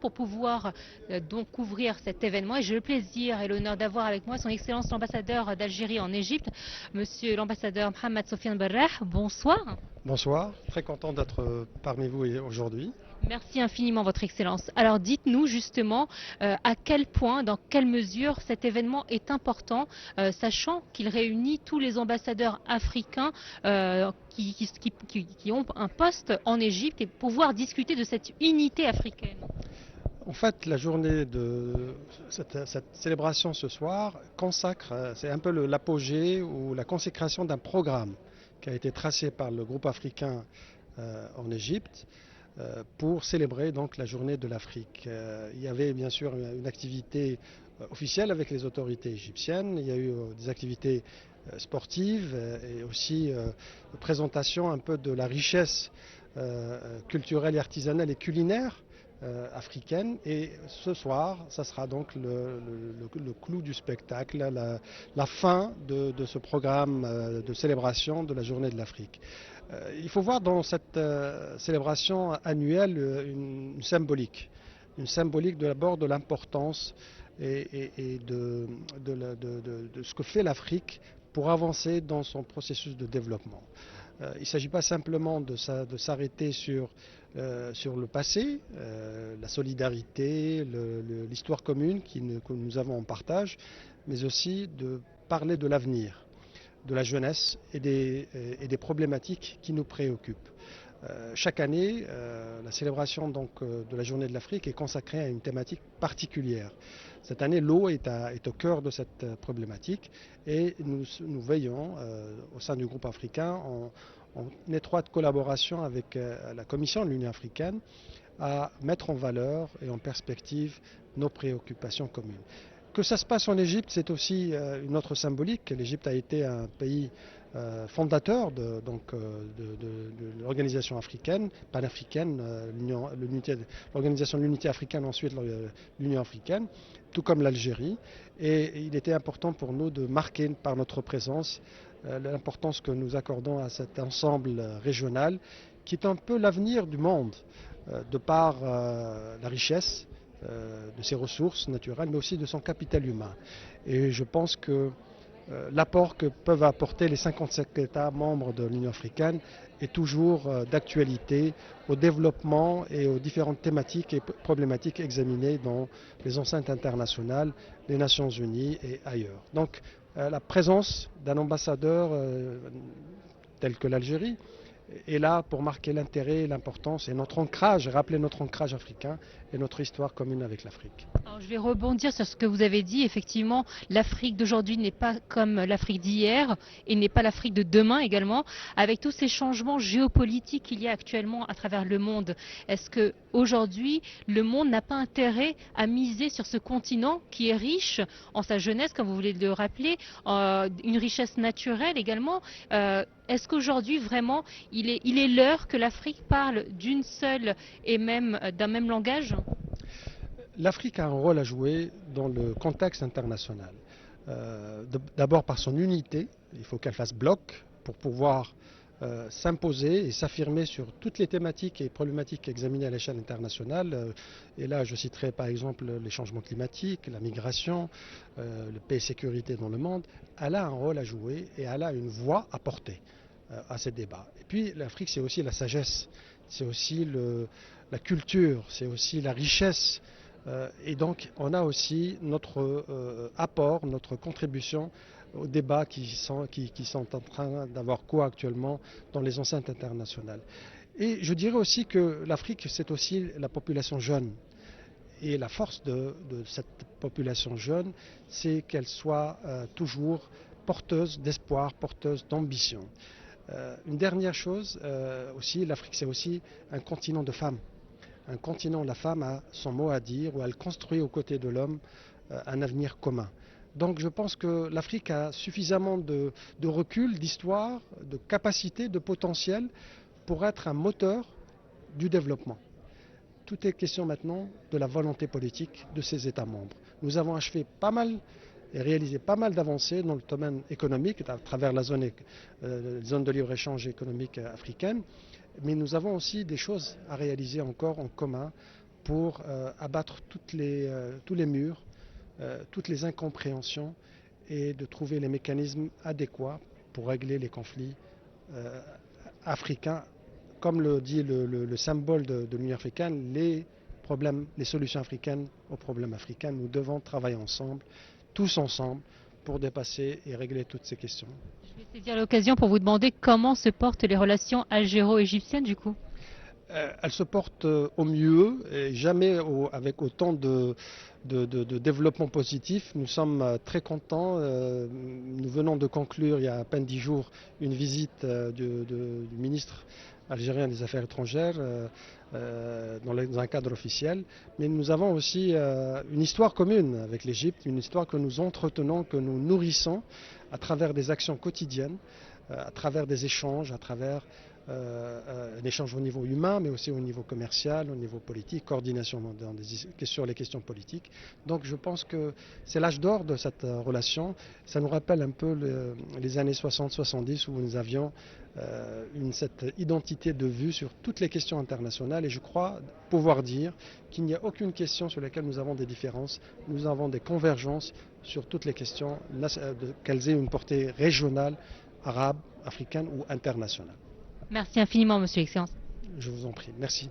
pour pouvoir donc couvrir cet événement. Et j'ai le plaisir et l'honneur d'avoir avec moi son Excellence l'ambassadeur d'Algérie en Égypte, Monsieur l'ambassadeur Mohamed Sofiane Barrah. Bonsoir. Bonsoir, très content d'être parmi vous aujourd'hui. Merci infiniment, Votre Excellence. Alors dites-nous justement à quel point, dans quelle mesure cet événement est important, sachant qu'il réunit tous les ambassadeurs africains qui ont un poste en Égypte et pouvoir discuter de cette unité africaine. En fait, la journée de cette célébration ce soir consacre, c'est un peu l'apogée ou la consécration d'un programme qui a été tracé par le groupe africain en Égypte pour célébrer donc la journée de l'Afrique. Il y avait bien sûr une activité officielle avec les autorités égyptiennes, il y a eu des activités sportives et aussi présentation un peu de la richesse culturelle et artisanale et culinaire africaine. Et ce soir, ça sera donc le clou du spectacle, la fin de ce programme de célébration de la journée de l'Afrique. Il faut voir dans cette célébration annuelle une symbolique. Une symbolique d'abord de l'importance et de ce que fait l'Afrique pour avancer dans son processus de développement. Il ne s'agit pas simplement de s'arrêter sur le passé, la solidarité, l'histoire commune que nous avons en partage, mais aussi de parler de l'avenir, de la jeunesse et des problématiques qui nous préoccupent. Chaque année, la célébration de la Journée de l'Afrique est consacrée à une thématique particulière. Cette année, l'eau est au cœur de cette problématique et nous veillons au sein du groupe africain en étroite collaboration avec la Commission de l'Union africaine à mettre en valeur et en perspective nos préoccupations communes. Que ça se passe en Égypte, c'est aussi une autre symbolique. L'Égypte a été un pays fondateur de l'organisation africaine, panafricaine, l'organisation de l'unité africaine, ensuite l'Union africaine, tout comme l'Algérie. Et il était important pour nous de marquer par notre présence l'importance que nous accordons à cet ensemble régional qui est un peu l'avenir du monde, de par la richesse de ses ressources naturelles, mais aussi de son capital humain. Et je pense que l'apport que peuvent apporter les 57 États membres de l'Union africaine est toujours d'actualité au développement et aux différentes thématiques et problématiques examinées dans les enceintes internationales, les Nations Unies et ailleurs. Donc la présence d'un ambassadeur tel que l'Algérie est là pour marquer l'intérêt, l'importance et notre ancrage, rappeler notre ancrage africain et notre histoire commune avec l'Afrique. Alors, je vais rebondir sur ce que vous avez dit. Effectivement, l'Afrique d'aujourd'hui n'est pas comme l'Afrique d'hier et n'est pas l'Afrique de demain également. Avec tous ces changements géopolitiques qu'il y a actuellement à travers le monde, est-ce que aujourd'hui le monde n'a pas intérêt à miser sur ce continent qui est riche en sa jeunesse, comme vous voulez le rappeler, une richesse naturelle également? Est-ce qu'aujourd'hui vraiment il est l'heure que l'Afrique parle d'une seule et même d'un même langage? L'Afrique a un rôle à jouer dans le contexte international. D'abord par son unité, il faut qu'elle fasse bloc pour pouvoir s'imposer et s'affirmer sur toutes les thématiques et problématiques examinées à l'échelle internationale. Et là, je citerai par exemple les changements climatiques, la migration, la paix et sécurité dans le monde. Elle a un rôle à jouer et elle a une voix à porter à ces débats. Et puis l'Afrique, c'est aussi la sagesse, c'est aussi la culture, c'est aussi la richesse. Et donc on a aussi notre apport, notre contribution aux débats qui sont en train d'avoir cours actuellement dans les enceintes internationales. Et je dirais aussi que l'Afrique, c'est aussi la population jeune. Et la force de cette population jeune, c'est qu'elle soit toujours porteuse d'espoir, porteuse d'ambition. Une dernière chose aussi, l'Afrique c'est aussi un continent de femmes. Un continent où la femme a son mot à dire, où elle construit aux côtés de l'homme un avenir commun. Donc je pense que l'Afrique a suffisamment de recul, d'histoire, de capacité, de potentiel pour être un moteur du développement. Tout est question maintenant de la volonté politique de ses États membres. Nous avons achevé pas mal et réalisé pas mal d'avancées dans le domaine économique à travers la zone de libre-échange économique africaine, mais nous avons aussi des choses à réaliser encore en commun pour abattre tous les murs, toutes les incompréhensions et de trouver les mécanismes adéquats pour régler les conflits africains. Comme le dit le symbole de l'Union africaine, les solutions africaines aux problèmes africains, nous devons travailler ensemble, tous ensemble, pour dépasser et régler toutes ces questions. Je vais saisir l'occasion pour vous demander comment se portent les relations algéro-égyptiennes du coup. Elle se porte au mieux et jamais avec autant de développement positif. Nous sommes très contents. Nous venons de conclure il y a à peine 10 jours une visite du ministre algérien des Affaires étrangères dans un cadre officiel. Mais nous avons aussi une histoire commune avec l'Égypte, une histoire que nous entretenons, que nous nourrissons à travers des actions quotidiennes, à travers des échanges, à travers un échange au niveau humain, mais aussi au niveau commercial, au niveau politique, coordination sur les questions politiques. Donc je pense que c'est l'âge d'or de cette relation. Ça nous rappelle un peu les années 60-70 où nous avions cette identité de vue sur toutes les questions internationales et je crois pouvoir dire qu'il n'y a aucune question sur laquelle nous avons des différences. Nous avons des convergences sur toutes les questions, qu'elles aient une portée régionale, arabe, africaine ou internationale. Merci infiniment, Monsieur l'Excellence. Je vous en prie. Merci.